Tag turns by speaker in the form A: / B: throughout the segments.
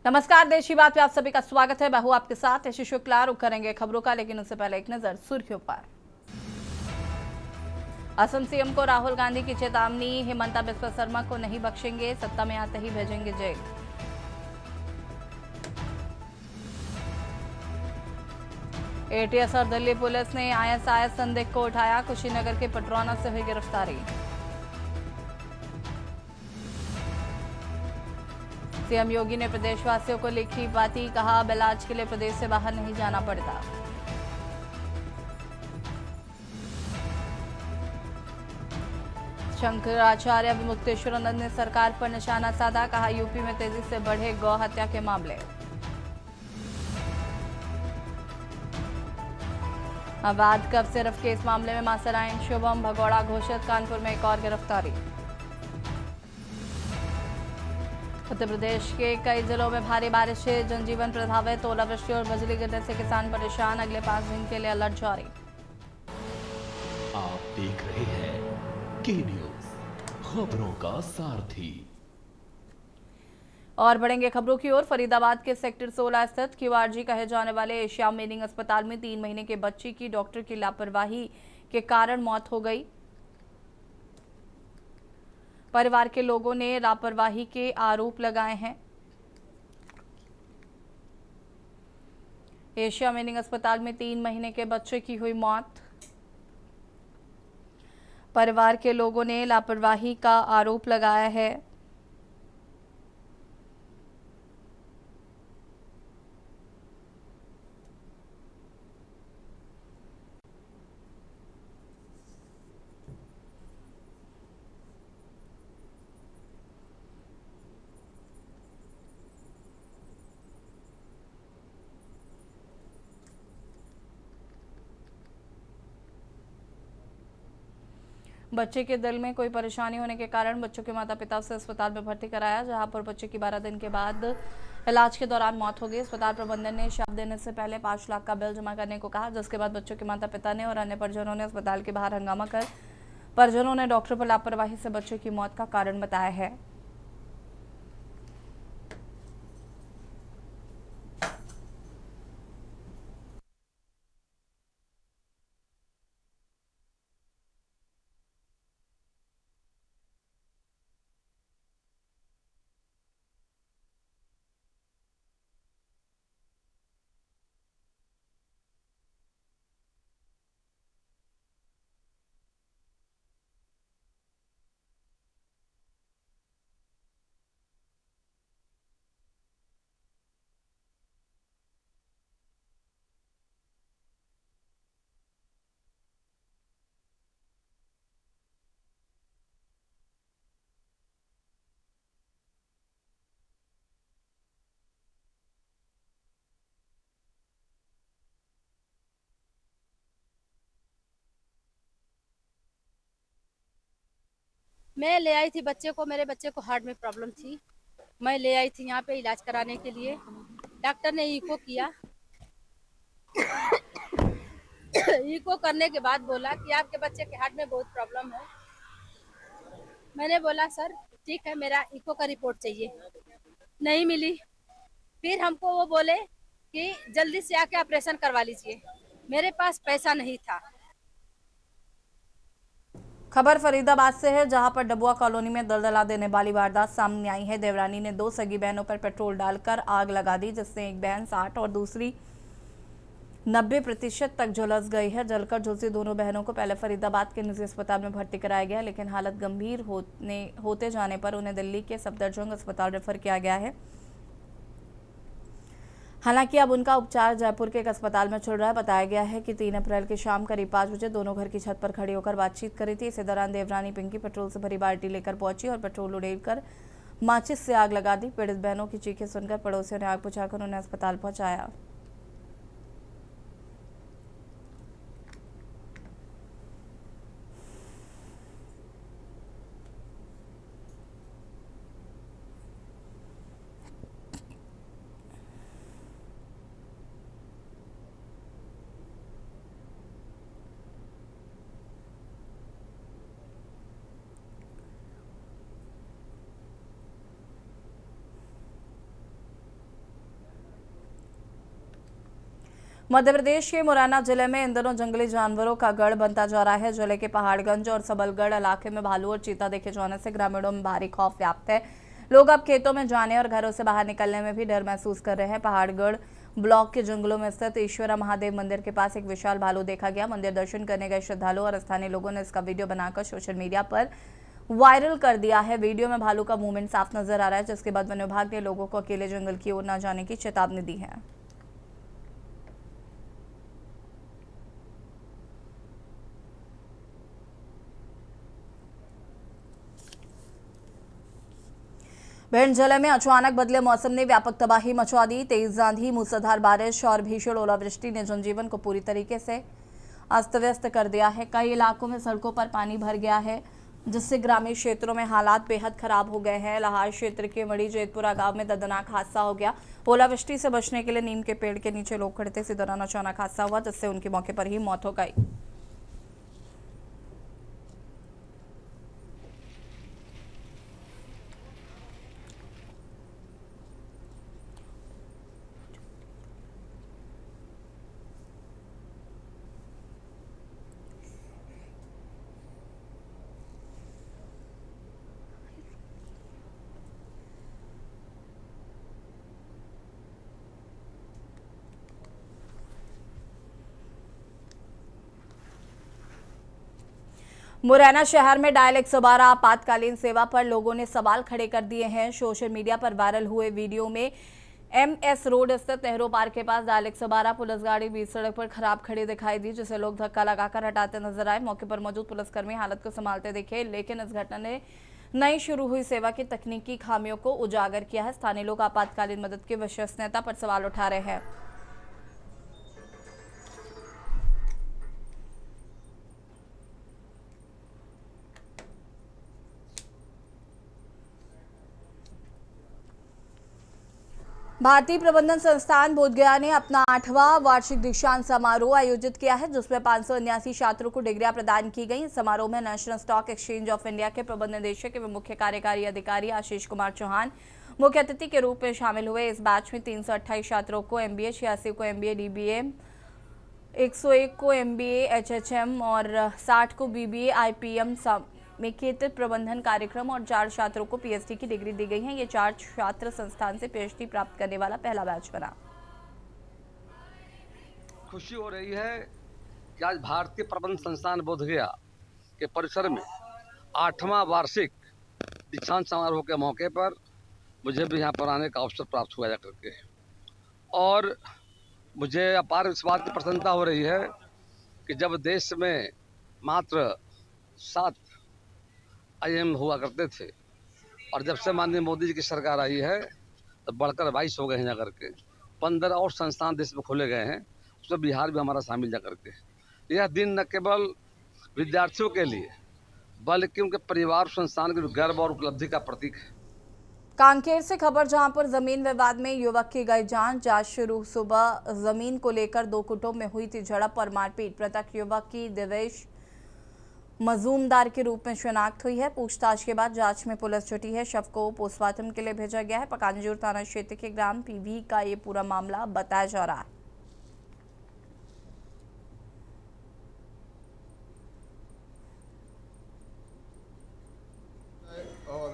A: नमस्कार, देश की बात में आप सभी का स्वागत है। मैं हूं आपके साथ यशि शुक्ला। रुक करेंगे खबरों का, लेकिन उससे पहले एक नजर सुर्खियों पर। असम सीएम को राहुल गांधी की चेतावनी, हिमंता बिस्वा शर्मा को नहीं बख्शेंगे, सत्ता में आते ही भेजेंगे जेल। एटीएस और दिल्ली पुलिस ने आईएसआईएस संदिग्ध को उठाया, कुशीनगर के पटरौना से हुई गिरफ्तारी। सीएम योगी ने प्रदेशवासियों को लिखी पाती, कहा अब इलाज के लिए प्रदेश से बाहर नहीं जाना पड़ता। शंकराचार्य मुक्तेश्वरानंद ने सरकार पर निशाना साधा, कहा यूपी में तेजी से बढ़े गौ हत्या के मामले। अवैध कब सिर्फ केस मामले में मासराइन शुभम भगौड़ा घोषित, कानपुर में एक और गिरफ्तारी। उत्तर प्रदेश के कई जिलों में भारी बारिश से जनजीवन प्रभावित, ओलावृष्टि और बिजली गिरने से किसान परेशान, अगले 5 दिन के लिए अलर्ट जारी।
B: आप देख रहे हैं के न्यूज, खबरों का सारथी।
A: और बढ़ेंगे खबरों की ओर। फरीदाबाद के सेक्टर 16 स्थित क्यूआरजी कहे जाने वाले एशिया मेनिंग अस्पताल में 3 महीने के बच्चे की डॉक्टर की लापरवाही के कारण मौत हो गई। परिवार के लोगों ने लापरवाही के आरोप लगाए हैं। एशिया मेनिंग अस्पताल में 3 महीने के बच्चे की हुई मौत। परिवार के लोगों ने लापरवाही का आरोप लगाया है। बच्चे के दिल में कोई परेशानी होने के कारण बच्चों के माता पिता उसे अस्पताल में भर्ती कराया, जहां पर बच्चे की 12 दिन के बाद इलाज के दौरान मौत हो गई। अस्पताल प्रबंधन ने शव देने से पहले 5 लाख का बिल जमा करने को कहा, जिसके बाद बच्चों के माता पिता ने और अन्य परिजनों ने अस्पताल के बाहर हंगामा कर परिजनों ने डॉक्टर पर लापरवाही से बच्चे की मौत का कारण बताया है।
C: मैं ले आई थी बच्चे को, मेरे बच्चे को हार्ट में प्रॉब्लम थी। मैं ले आई थी यहाँ पे इलाज कराने के लिए। डॉक्टर ने इको किया। इको करने के बाद बोला कि आपके बच्चे के हार्ट में बहुत प्रॉब्लम है। मैंने बोला सर ठीक है, मेरा इको का रिपोर्ट चाहिए। नहीं मिली। फिर हमको वो बोले कि जल्दी से आके ऑपरेशन करवा लीजिए। मेरे पास पैसा नहीं था।
A: खबर फरीदाबाद से है, जहां पर डबुआ कॉलोनी में दलदला देने वाली वारदात सामने आई है। देवरानी ने 2 सगी बहनों पर पेट्रोल डालकर आग लगा दी, जिससे एक बहन 60 और दूसरी 90% तक झुलस गई है। जलकर झुलसी दोनों बहनों को पहले फरीदाबाद के निजी अस्पताल में भर्ती कराया गया, लेकिन हालत गंभीर होते जाने पर उन्हें दिल्ली के सफदरजंग अस्पताल रेफर किया गया है। हालांकि अब उनका उपचार जयपुर के एक अस्पताल में चल रहा है। बताया गया है कि 3 अप्रैल की शाम करीब 5 बजे दोनों घर की छत पर खड़ी होकर बातचीत करी थी। इसी दौरान देवरानी पिंकी पेट्रोल से भरी बाल्टी लेकर पहुंची और पेट्रोल उड़ेलकर माचिस से आग लगा दी। पीड़ित बहनों की चीखें सुनकर पड़ोसियों ने आग बुझाकर उन्हें अस्पताल पहुंचाया। मध्य प्रदेश के मुरैना जिले में इन दिनों जंगली जानवरों का गढ़ बनता जा रहा है। जिले के पहाड़गंज और सबलगढ़ इलाके में भालू और चीता देखे जाने से ग्रामीणों में भारी खौफ व्याप्त है। लोग अब खेतों में जाने और घरों से बाहर निकलने में भी डर महसूस कर रहे हैं। पहाड़गढ़ ब्लॉक के जंगलों में स्थित ईश्वरा महादेव मंदिर के पास एक विशाल भालू देखा गया। मंदिर दर्शन करने गए श्रद्धालुओं और स्थानीय लोगों ने इसका वीडियो बनाकर सोशल मीडिया पर वायरल कर दिया है। वीडियो में भालू का मूवमेंट साफ नजर आ रहा है, जिसके बाद वन विभाग ने लोगों को अकेले जंगल की ओर न जाने की चेतावनी दी है। भिंड जिले में अचानक बदले मौसम ने व्यापक तबाही मचा दी। तेज आंधी, मूसलाधार बारिश और भीषण ओलावृष्टि ने जनजीवन को पूरी तरीके से अस्त व्यस्त कर दिया है। कई इलाकों में सड़कों पर पानी भर गया है, जिससे ग्रामीण क्षेत्रों में हालात बेहद खराब हो गए हैं। लाहार क्षेत्र के मड़ी जेतपुरा गांव में दर्दनाक हादसा हो गया। ओलावृष्टि से बचने के लिए नीम के पेड़ के नीचे लोग खड़े थे। इसी दौरान अचानक हादसा हुआ, जिससे उनकी मौके पर ही मौत हो गई। मुरैना शहर में डायल 112 आपातकालीन सेवा पर लोगों ने सवाल खड़े कर दिए हैं। सोशल मीडिया पर वायरल हुए वीडियो में MS रोड स्थित नेहरू पार्क के पास डायल 112 पुलिस गाड़ी बीच सड़क पर खराब खड़ी दिखाई दी, जिसे लोग धक्का लगाकर हटाते नजर आए। मौके पर मौजूद पुलिसकर्मी हालत को संभालते दिखे, लेकिन इस घटना ने नई शुरू हुई सेवा की तकनीकी खामियों को उजागर किया है। स्थानीय लोग आपातकालीन मदद की विश्वसनीयता पर सवाल उठा रहे हैं। भारतीय प्रबंधन संस्थान बोधगया ने अपना 8वां वार्षिक दीक्षांत समारोह आयोजित किया है, जिसमें 579 छात्रों को डिग्रियां प्रदान की गई। इस समारोह में national stock exchange of India के प्रबंध निदेशक एवं मुख्य कार्यकारी अधिकारी आशीष कुमार चौहान मुख्य अतिथि के रूप में शामिल हुए। इस बैच में 328 छात्रों को MBA, 86 को MBA DBA, 101 को MBA HHM और 60 को BBA IPM समेकित प्रबंधन कार्यक्रम और 4 छात्रों को PhD की डिग्री दी गई है। ये 4 छात्र संस्थान से PhD प्राप्त करने वाला पहला बैच बना।
D: खुशी हो रही है कि आज भारतीय प्रबंध संस्थान बोधगया के परिसर में 8वां वार्षिक दीक्षांत समारोह के मौके पर मुझे भी यहाँ पर आने का अवसर प्राप्त हुआ जाकर के, और मुझे अपार इस बात की प्रसन्नता हो रही है कि जब देश में मात्र 7 IIM हुआ करते थे और जब से माननीय मोदी जी की सरकार आई है तो बढ़कर 22 हो गए हैं जाकर के। 15 और संस्थान देश में खोले गए हैं, उसमें बिहार भी हमारा शामिल जाकर के। यह दिन न केवल विद्यार्थियों के लिए बल्कि उनके परिवार संस्थान के गर्व और उपलब्धि का प्रतीक है।
A: कांकेर से खबर, जहां पर जमीन विवाद में युवक की गई जान। जांच शुरू। सुबह जमीन को लेकर 2 गुटों में हुई थी झड़प और मारपीट। मृतक युवक की देवेश मजूमदार के रूप में शिनाख्त हुई है। पूछताछ के बाद जांच में पुलिस जुटी है। शव को पोस्टमार्टम के लिए भेजा गया है। पकांजूर थाना क्षेत्र के ग्राम PV का ये पूरा मामला बताया जा रहा है।
E: और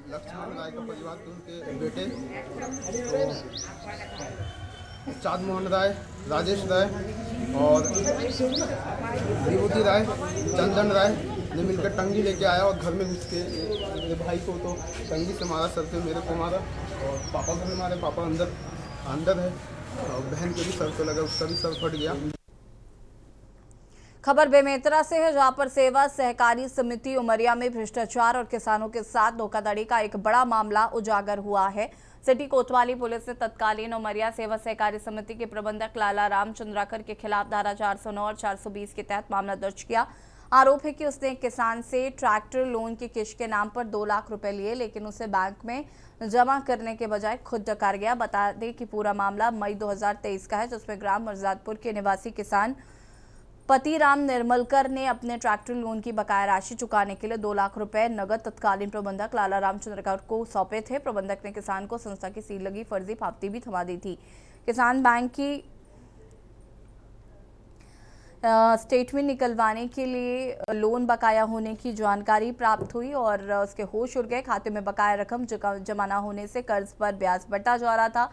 E: लक्ष्मण राय का परिवार के उनके बेटे तो चाँद मोहन राय, राजेश राय और विभूति राय, चंदन राय ने मिलकर टंगी लेके आया और घर में घुस के मेरे भाई को तो टंगी से मारा, सर पे मेरे को मारा और पापा को भी मारे। पापा अंदर है और बहन के भी सर पे लगा, उसका भी सर फट गया।
A: खबर बेमेतरा से है, जहां पर सेवा सहकारी समिति उमरिया में भ्रष्टाचार और किसानों के साथ धोखाधड़ी का एक बड़ा मामला उजागर हुआ है। सिटी कोतवाली पुलिस ने तत्कालीन उमरिया सेवा सहकारी समिति के प्रबंधक लाला राम चंद्राकर के खिलाफ धारा 409 और 420 के तहत मामला दर्ज किया। आरोप है कि उसने एक किसान से ट्रैक्टर लोन की किश्त के नाम पर 2 लाख रुपए लिए, लेकिन उसे बैंक में जमा करने के बजाय खुद डकार गया। बता दें कि पूरा मामला मई 2023 का है, जिसमें ग्राम मर्जादपुर के निवासी किसान पतिराम निर्मलकर ने अपने ट्रैक्टर लोन की बकाया राशि चुकाने के लिए 2 लाख रुपए नगद तत्कालीन प्रबंधक लाला राम चंद्रकर को सौंपे थे। प्रबंधक ने किसान को संस्था की सील लगी फर्जी पावती भी थमा दी थी। किसान बैंक की स्टेटमेंट निकलवाने के लिए लोन बकाया होने की जानकारी प्राप्त हुई और उसके होश उड़ गए। खाते में बकाया रकम जमा न होने से कर्ज पर ब्याज बढ़ता जा रहा था।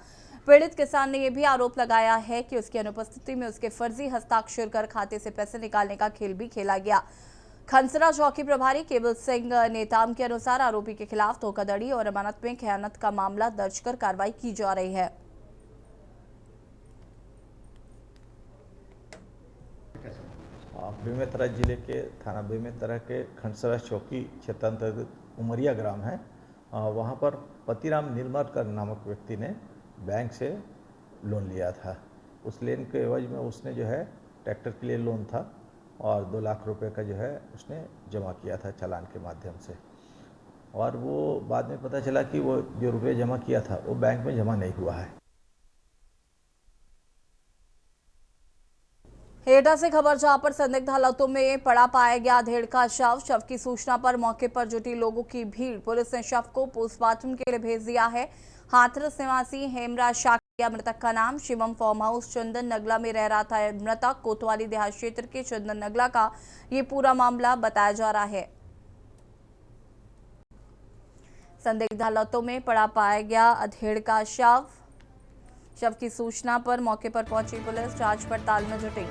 A: पीड़ित किसान ने यह भी आरोप लगाया है कि उसकी अनुपस्थिति में उसके फर्जी हस्ताक्षर कर खाते से पैसे निकालने का खेल भी खेला गया। खनसरा चौकी प्रभारी केवल सिंह नेताम के अनुसार आरोपी के खिलाफ धोखाधड़ी और अमानत में खयानत का मामला दर्ज कर कार्रवाई की जा रही है।
F: बेमेतरा जिले के थाना बेमेतरा के खनसरा चौकी क्षेत्र अंतर्गत उमरिया ग्राम है। वहाँ पर पतिराम नीलमकर नामक व्यक्ति ने बैंक से लोन लिया था। उस लोन के एवज में उसने जो है ट्रैक्टर के लिए लोन था और 2 लाख रुपए का जो है उसने जमा किया था चालान के माध्यम से। और वो बाद में पता चला कि वो जो रुपये जमा किया था वो बैंक में जमा नहीं हुआ है।
A: एटा से खबर, जहां पर संदिग्ध हालतों में पड़ा पाया गया अधेड़ का शव। शव की सूचना पर मौके पर जुटी लोगों की भीड़। पुलिस ने शव को पोस्टमार्टम के लिए भेज दिया है। हाथरस निवासी हेमराज शाकिया मृतक का नाम। शिवम फार्म हाउस चंदन नगला में रह रहा था मृतक। कोतवाली देहात क्षेत्र के चंदन नगला का ये पूरा मामला बताया जा रहा है। संदिग्ध हालतों में पड़ा पाया गया अधेड़ का शव। शव की सूचना पर मौके पर पहुंची पुलिस जांच पड़ताल में जुटी।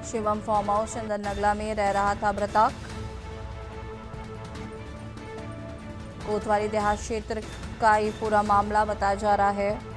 A: शिवम फार्म हाउस चंदन नगला में रह रहा था मृतक। कोतवाली देहात क्षेत्र का ये पूरा मामला बताया जा रहा है।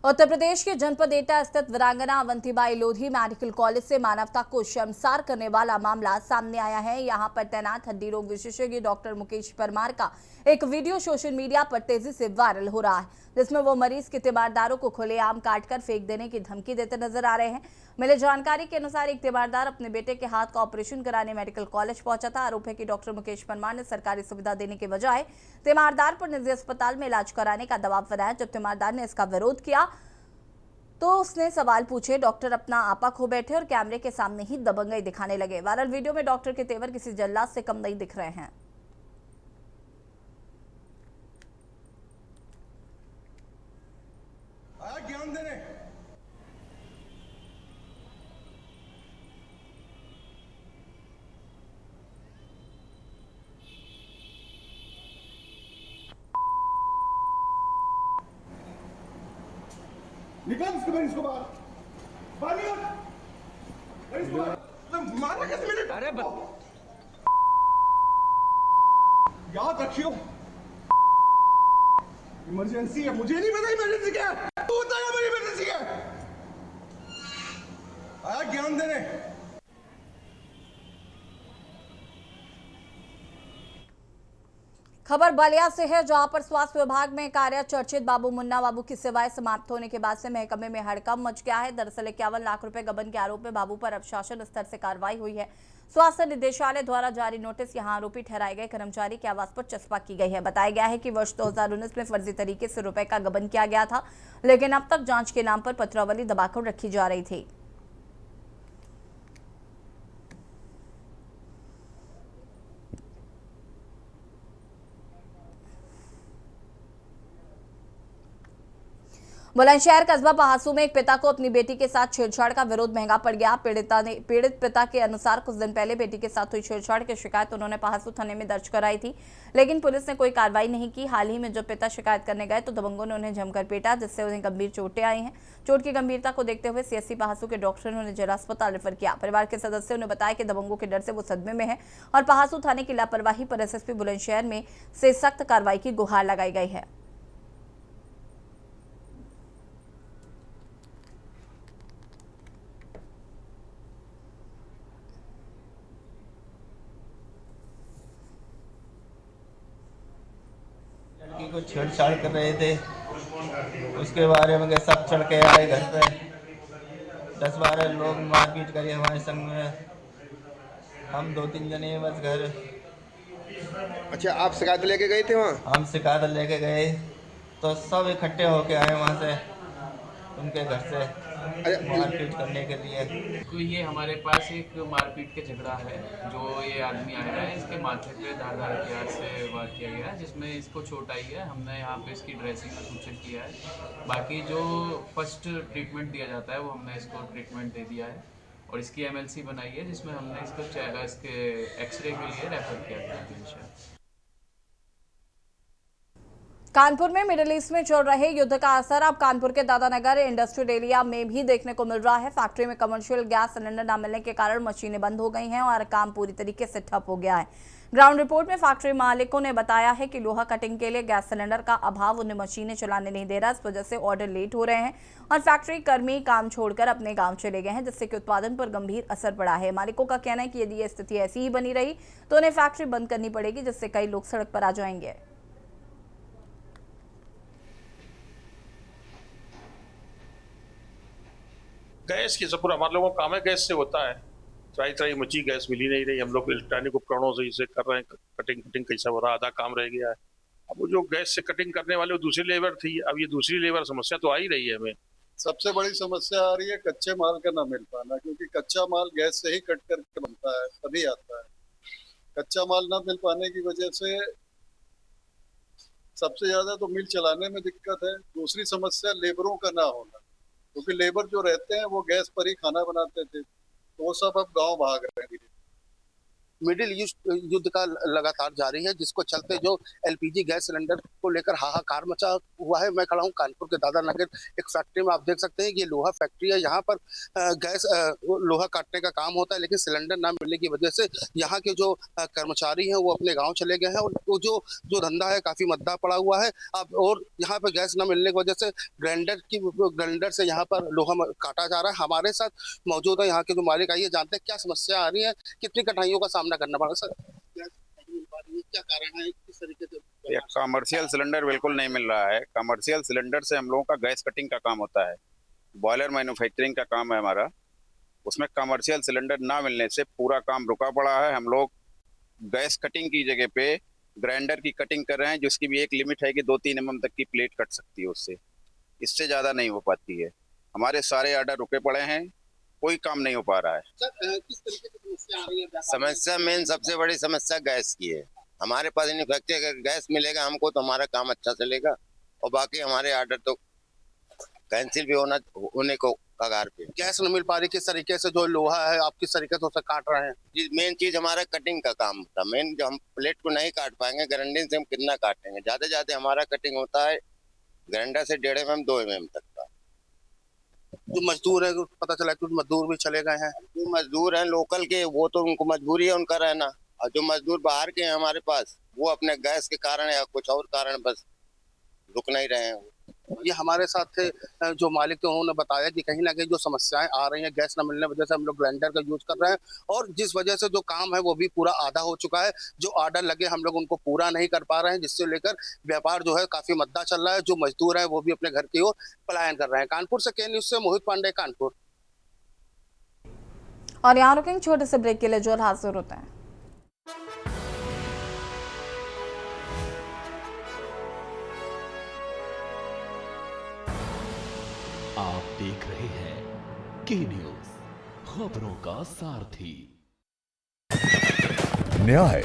A: उत्तर प्रदेश के जनपद एटा स्थित वीरांगना अवंतीबाई लोधी मेडिकल कॉलेज से मानवता को शर्मसार करने वाला मामला सामने आया है। यहां पर तैनात हड्डी रोग विशेषज्ञ डॉक्टर मुकेश परमार का एक वीडियो सोशल मीडिया पर तेजी से वायरल हो रहा है, जिसमें वो मरीज के तीमारदारों को खुलेआम काटकर फेंक देने की धमकी देते नजर आ रहे हैं। मिले जानकारी के अनुसार एक तीमारदार अपने बेटे के हाथ का ऑपरेशन कराने मेडिकल कॉलेज पहुंचा था। आरोप है कि डॉक्टर मुकेश परमार ने सरकारी सुविधा देने के बजाय तीमारदार पर निजी अस्पताल में इलाज कराने का दबाव बनाया। जब तीमारदार ने इसका विरोध किया तो उसने सवाल पूछे। डॉक्टर अपना आपा खो बैठे और कैमरे के सामने ही दबंगई दिखाने लगे। वायरल वीडियो में डॉक्टर के तेवर किसी जल्लाद से कम नहीं दिख रहे हैं।
E: ज्ञान देने निकाल इसको बाहर बाहर निकाल इसको बाहर। मारना कैसे मैंने? अरे याद रखियो इमरजेंसी है। मुझे नहीं पता इमरजेंसी क्या है। तू बताया मेरी इमरजेंसी क्या है? आया ज्ञान देने।
A: खबर बलिया से है, जहां पर स्वास्थ्य विभाग में कार्यरत चर्चित बाबू मुन्ना बाबू की सेवाएं समाप्त होने के बाद से महकमे में हड़कंप मच गया है। दरअसल 51 लाख रुपए गबन के आरोप में बाबू पर अब शासन स्तर से कार्रवाई हुई है। स्वास्थ्य निदेशालय द्वारा जारी नोटिस यहां आरोपी ठहराए गए कर्मचारी के आवास पर चस्पा की गई है। बताया गया है कि वर्ष 2019 में फर्जी तरीके से रुपए का गबन किया गया था, लेकिन अब तक जांच के नाम पर पत्रावली दबाकर रखी जा रही थी। बुलंदशहर कस्बा पहासू में एक पिता को अपनी बेटी के साथ छेड़छाड़ का विरोध महंगा पड़ गया। पीड़ित पिता के अनुसार कुछ दिन पहले बेटी के साथ हुई छेड़छाड़ की शिकायत उन्होंने पहासू थाने में दर्ज कराई थी, लेकिन पुलिस ने कोई कार्रवाई नहीं की। हाल ही में जब पिता शिकायत करने गए तो दबंगों ने उन्हें जमकर पीटा, जिससे उन्हें गंभीर चोटें आई हैं। चोट की गंभीरता को देखते हुए सीएससी पहासू के डॉक्टर ने उन्हें जिला अस्पताल रेफर किया। परिवार के सदस्यों ने बताया कि दबंगों के डर से वो सदमे में है और पहासू थाने की लापरवाही पर एसएसपी बुलंदशहर में से सख्त कार्रवाई की गुहार लगाई गई है।
G: को छेड़छाड़ कर रहे थे। उसके बारे में सब चढ़ के आए घर पे, 10-12 लोग मारपीट करे हमारे संग में। हम 2-3 जने बस घर।
E: अच्छा, आप शिकायत लेके गए थे वहाँ?
G: हम शिकायत लेके गए तो सब इकट्ठे होके आए वहाँ से, उनके घर से मारपीट करने के लिए।
H: तो ये हमारे पास एक मारपीट के झगड़ा है। जो ये आदमी आया है, इसके माथे पे धारदार हथियार से वार किया गया है, जिसमें इसको चोट आई है। हमने यहाँ पे इसकी ड्रेसिंग का सूचन किया है। बाकी जो फर्स्ट ट्रीटमेंट दिया जाता है वो हमने इसको ट्रीटमेंट दे दिया है और इसकी MLC बनाई है, जिसमें हमने इसको इसके एक्सरे के लिए रेफर किया गया।
A: कानपुर में मिडिल ईस्ट में चल रहे युद्ध का असर अब कानपुर के दादानगर इंडस्ट्रियल एरिया में भी देखने को मिल रहा है। फैक्ट्री में कमर्शियल गैस सिलेंडर न मिलने के कारण मशीनें बंद हो गई हैं और काम पूरी तरीके से ठप हो गया है। ग्राउंड रिपोर्ट में फैक्ट्री मालिकों ने बताया है कि लोहा कटिंग के लिए गैस सिलेंडर का अभाव उन्हें मशीनें चलाने नहीं दे रहा। इस वजह से ऑर्डर लेट हो रहे हैं और फैक्ट्री कर्मी काम छोड़कर अपने गांव चले गए हैं, जिससे कि उत्पादन पर गंभीर असर पड़ा है। मालिकों का कहना है कि यदि यह स्थिति ऐसी ही बनी रही तो उन्हें फैक्ट्री बंद करनी पड़ेगी, जिससे कई लोग सड़क पर आ जाएंगे।
I: गैस की सब हमारे लोगों का काम है, गैस से होता है। त्राई मची, गैस मिल ही नहीं रही। हम लोग इलेक्ट्रॉनिक उपकरणों से इसे कर रहे हैं, कटिंग कैसा हो रहा, आधा काम रह गया है। अब वो जो गैस से कटिंग करने वाले वो दूसरी लेबर थी, अब ये दूसरी लेबर समस्या तो आ ही रही है हमें।
J: सबसे बड़ी समस्या आ रही है कच्चे माल का ना मिल पाना, क्योंकि कच्चा माल गैस से ही कट करके बनता है, तभी आता है। कच्चा माल ना मिल पाने की वजह से सबसे ज्यादा तो मिल चलाने में दिक्कत है। दूसरी समस्या लेबरों का ना होना, क्योंकि लेबर जो रहते हैं वो गैस पर ही खाना बनाते थे, तो वो सब अब गांव भाग रहे हैं।
K: मिडिल ईस्ट युद्ध का लगातार जारी है, जिसको चलते जो LPG गैस सिलेंडर को लेकर हाहाकार मचा हुआ है। मैं खड़ा हूँ कानपुर के दादानगर एक फैक्ट्री में। आप देख सकते हैं कि ये लोहा फैक्ट्री है। यहाँ पर गैस लोहा काटने का काम होता है, लेकिन सिलेंडर ना मिलने की वजह से यहाँ के जो कर्मचारी हैं वो अपने गाँव चले गए हैं और वो जो धंधा है काफी मद्दा पड़ा हुआ है। अब और यहाँ पर गैस न मिलने की वजह से ग्राइंडर से यहाँ पर लोहा काटा जा रहा है। हमारे साथ मौजूद है यहाँ के जो मालिक, आइए जानते हैं क्या समस्या आ रही है, कितनी कठिनाइयों का सामना करना पड़ा। सर क्या कारण है, किस तरीके से?
L: कमर्शियल सिलेंडर बिल्कुल नहीं मिल रहा है। कमर्शियल सिलेंडर से हम लोगों का गैस कटिंग का काम होता है, बॉयलर मैन्युफैक्चरिंग का काम है हमारा। उसमें कमर्शियल सिलेंडर ना मिलने से पूरा काम रुका पड़ा है। हम लोग गैस कटिंग की जगह पे ग्राइंडर की कटिंग कर रहे हैं, जिसकी भी एक लिमिट है कि 2-3 mm तक की प्लेट कट सकती है उससे, इससे ज्यादा नहीं हो पाती है। हमारे सारे ऑर्डर रुके पड़े हैं, कोई काम नहीं हो पा रहा है।
K: सर किस तरीके की समस्या आ रही है?
M: समस्या मेन सबसे बड़ी समस्या गैस की है। हमारे पास नहीं फैक्ट्री, अगर गैस मिलेगा हमको तो हमारा काम अच्छा चलेगा, और बाकी हमारे ऑर्डर तो कैंसिल भी होने को कगार पे।
K: गैस नहीं मिल पा रही, किस तरीके से जो लोहा है आप किस तरीके से उसे काट रहे हैं?
M: जी, मेन चीज हमारा कटिंग का काम था। मेन जो हम प्लेट को नहीं काट पाएंगे, ग्राइंडिंग से हम कितना काटेंगे। ज्यादा हमारा कटिंग होता है ग्राइंडर से 1.5 mm 2 mm तक का।
K: जो मजदूर है, पता चला कुछ मजदूर भी चले गए हैं।
M: जो मजदूर हैं लोकल के, वो तो उनको मजबूरी है उनका रहना, और जो मजदूर बाहर के हैं हमारे पास, वो अपने गैस के कारण या कुछ और कारण बस रुक नहीं रहे हैं।
K: ये हमारे साथ थे जो मालिक थे, उन्होंने बताया कि कहीं ना कहीं जो समस्याएं आ रही हैं गैस न मिलने की वजह से हम लोग ग्राइंडर का यूज कर रहे हैं, और जिस वजह से जो काम है वो भी पूरा आधा हो चुका है। जो ऑर्डर लगे हम लोग उनको पूरा नहीं कर पा रहे हैं, जिससे लेकर व्यापार जो है काफी मद्दा चल रहा है। जो मजदूर है वो भी अपने घर की ओर पलायन कर रहे हैं। कानपुर से के न्यूज से मोहित पांडे, कानपुर।
A: और यहाँ रुकेंगे छोटे से ब्रेक के लिए, जो हाजिर होते हैं।
B: आप देख रहे हैं के न्यूज, खबरों का सारथी।
N: न्याय,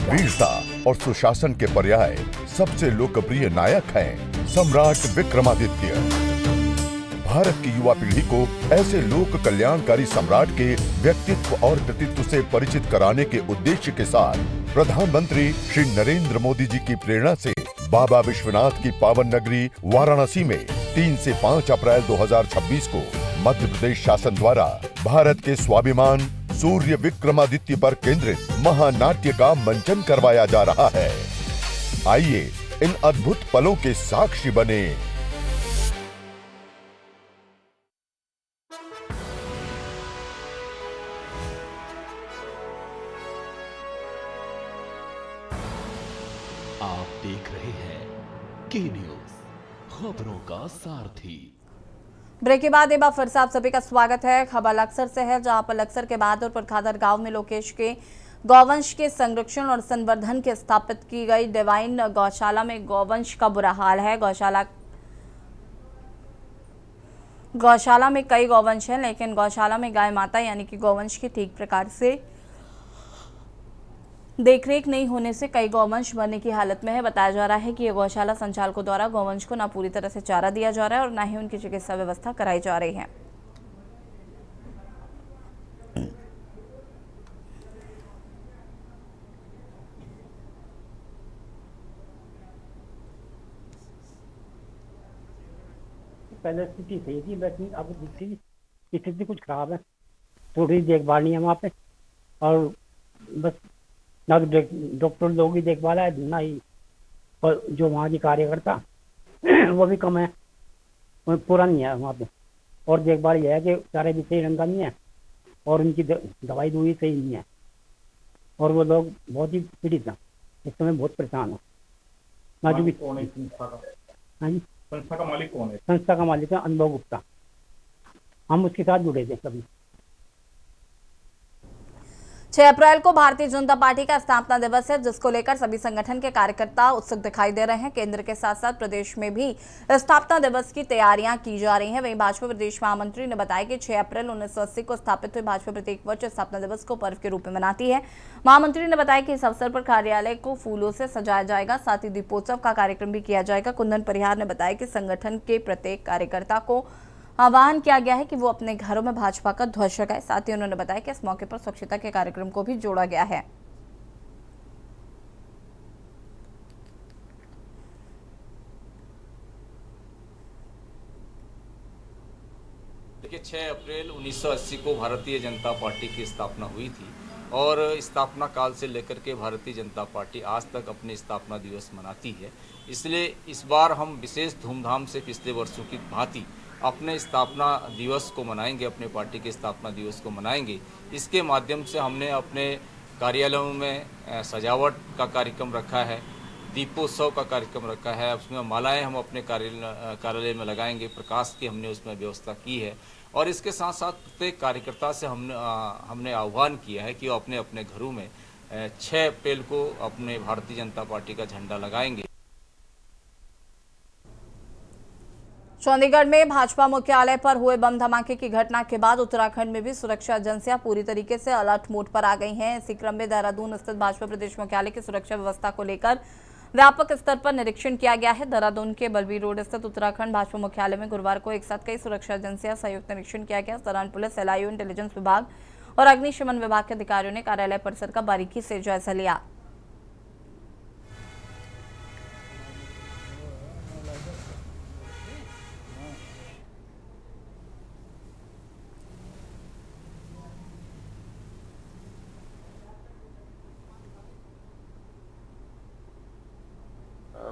N: वीरता और सुशासन के पर्याय सबसे लोकप्रिय नायक हैं सम्राट विक्रमादित्य। भारत की युवा पीढ़ी को ऐसे लोक कल्याणकारी सम्राट के व्यक्तित्व और कृतित्व से परिचित कराने के उद्देश्य के साथ प्रधानमंत्री श्री नरेंद्र मोदी जी की प्रेरणा से बाबा विश्वनाथ की पावन नगरी वाराणसी में 3 से 5 अप्रैल 2026 को मध्य प्रदेश शासन द्वारा भारत के स्वाभिमान सूर्य विक्रमादित्य पर केंद्रित महानाट्य का मंचन करवाया जा रहा है। आइए इन अद्भुत पलों के साक्षी बने।
B: आप देख रहे हैं खबरों का सारथी।
A: ब्रेक के बाद एक बार फिर से आप सभी का स्वागत है। खबर लक्सर से है, जहां पर लक्सर के बहादुर प्रखादर गांव में लोकेश के गौवंश के संरक्षण और संवर्धन के स्थापित की गई डिवाइन गौशाला में गौवंश का बुरा हाल है। गौशाला में कई गौवंश हैं, लेकिन गौशाला में गाय माता यानी कि गौवंश की ठीक प्रकार से देखरेख नहीं होने से कई गौवंश मरने की हालत में है। बताया जा रहा है कि ये गौशाला संचालकों द्वारा गौवंश को न पूरी तरह से चारा दिया जा रहा है और न ही उनकी चिकित्सा व्यवस्था कराई जा रही है।
O: पहले स्थिति सही थी, लेकिन अब स्थिति कुछ खराब है। थोड़ी देखभाल नहीं है वहाँ पे, और बस ना तो डॉक्टर लोगों की देखभाल है, ना ही और जो वहाँ की कार्यकर्ता वो भी कम है, पूरा नहीं है वहाँ पे। और देखभाल यह है कि चारे भी सही रंग का नहीं है और उनकी दवाई दूई सही नहीं है, और वो लोग बहुत ही पीड़ित हैं, इस समय बहुत परेशान हो। हाँ जी,
P: संस्था का मालिक कौन है?
O: संस्था का मालिक है अनुभव गुप्ता। हम उसके साथ जुड़े थे कभी।
A: 6 अप्रैल को भारतीय जनता पार्टी का स्थापना दिवस है, जिसको लेकर सभी संगठन के कार्यकर्ता उत्सुक दिखाई दे रहे हैं। केंद्र के साथ साथ प्रदेश में भी स्थापना दिवस की तैयारियां की जा रही हैं। वहीं भाजपा प्रदेश महामंत्री ने बताया कि 6 अप्रैल 1980 को स्थापित हुई भाजपा प्रत्येक वर्ष स्थापना दिवस को पर्व के रूप में मनाती है। महामंत्री ने बताया कि इस अवसर पर कार्यालय को फूलों से सजाया जाएगा, साथ ही दीपोत्सव का कार्यक्रम भी किया जाएगा। कुंदन परिहार ने बताया कि संगठन के प्रत्येक कार्यकर्ता को आह्वान किया गया है कि वो अपने घरों में भाजपा का ध्वज लगाए। साथ ही उन्होंने बताया कि इस मौके पर स्वच्छता के कार्यक्रम को भी जोड़ा गया है।
Q: देखिए, 6 अप्रैल 1980 को भारतीय जनता पार्टी की स्थापना हुई थी और स्थापना काल से लेकर के भारतीय जनता पार्टी आज तक अपने स्थापना दिवस मनाती है। इसलिए इस बार हम विशेष धूमधाम से पिछले वर्षों की भांति अपने स्थापना दिवस को मनाएंगे, अपने पार्टी के स्थापना दिवस को मनाएंगे। इसके माध्यम से हमने अपने कार्यालयों में सजावट का कार्यक्रम रखा है, दीपोत्सव का कार्यक्रम रखा है, उसमें मालाएं हम अपने कार्यालय में लगाएंगे, प्रकाश की हमने उसमें व्यवस्था की है। और इसके साथ साथ प्रत्येक कार्यकर्ता से हमने आह्वान किया है कि वो अपने अपने घरों में 6 अप्रैल को अपने भारतीय जनता पार्टी का झंडा लगाएंगे।
A: चंडीगढ़ में भाजपा मुख्यालय पर हुए बम धमाके की घटना के बाद उत्तराखंड में भी सुरक्षा एजेंसियां पूरी तरीके से अलर्ट मोड पर आ गई हैं। इसी क्रम में देहरादून स्थित भाजपा प्रदेश मुख्यालय की सुरक्षा व्यवस्था को लेकर व्यापक स्तर पर निरीक्षण किया गया है। देहरादून के बलबीर रोड स्थित उत्तराखंड भाजपा मुख्यालय में गुरुवार को एक साथ कई सुरक्षा एजेंसियां संयुक्त निरीक्षण किया गया। इस दौरान पुलिस, एलआईयू, इंटेलिजेंस विभाग और अग्निशमन विभाग के अधिकारियों ने कार्यालय परिसर का बारीकी से जायजा लिया।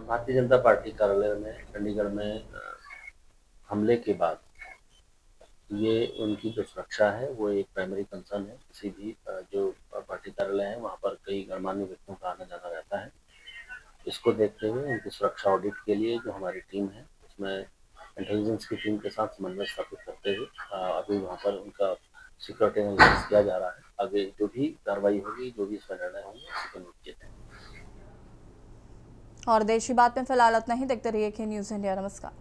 R: भारतीय जनता पार्टी कार्यालय में चंडीगढ़ में हमले के बाद ये उनकी जो सुरक्षा है वो एक प्राइमरी कंसर्न है। किसी भी जो पार्टी कार्यालय है वहाँ पर कई गणमान्य व्यक्तियों का आना जाना रहता है। इसको देखते हुए उनकी सुरक्षा ऑडिट के लिए जो हमारी टीम है उसमें इंटेलिजेंस की टीम के साथ समन्वय स्थापित करते हुए अभी वहाँ पर उनका सिक्योरिटी एनालिसिस किया जा रहा है। आगे जो भी कार्रवाई होगी, जो भी इसमें निर्णय होंगे, उसी को नोट किया जाएगा।
A: और देशी बात में फिलहाल इतना ही। देखते रहिए के न्यूज़ इंडिया। नमस्कार।